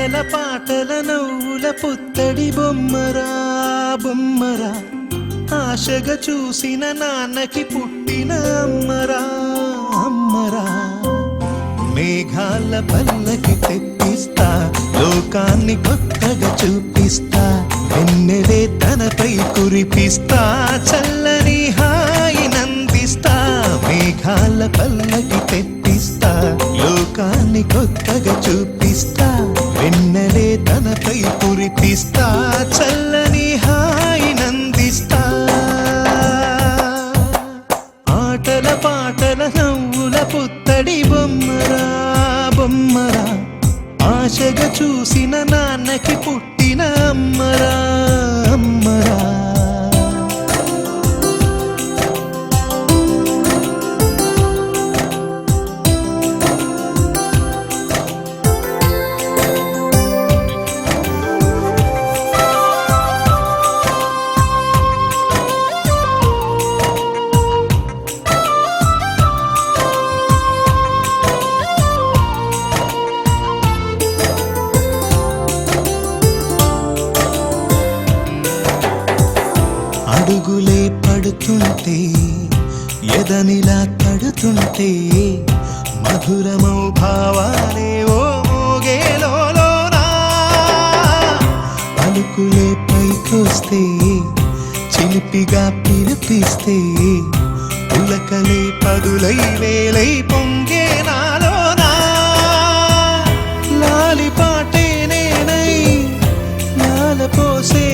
ఆటల పాటల నవ్వుల పుత్తడి బొమ్మరా బొమ్మరా, ఆశగా చూసిన నాన్నకి పుట్టిన అమ్మరా అమ్మరా. మేఘాల పల్లకి తెప్పిస్తా, లోకాన్ని కొత్తగా చూపిస్తా, వెన్నెలే తనపై కురిపిస్తా, చల్లని హాయి నందిస్తా. మేఘాల పల్లకి తెప్పిస్తా, లోకాన్ని కొత్తగా చూపిస్తా, వెన్నెలే తనపై కురిపిస్తా, చల్లని హాయి నందిస్తా. ఆటల పాటల నవ్వుల పుత్తడి బొమ్మరా బొమ్మరా, ఆశగా చూసిన నాన్నకి పుట్టిన అమ్మరా అమ్మరా. అడుగులే పడుతుంటే ఎదనిలా తడుతుంటే, మధురమౌ భావాలే ఓ మోగేలోనా. పలుకులే పైకొస్తే చిలిపిగా పిలిపిస్తే, పులకలే పదులై వేలై పొంగే నాలోనా. లాలి పాటే నేనై లాల పోసే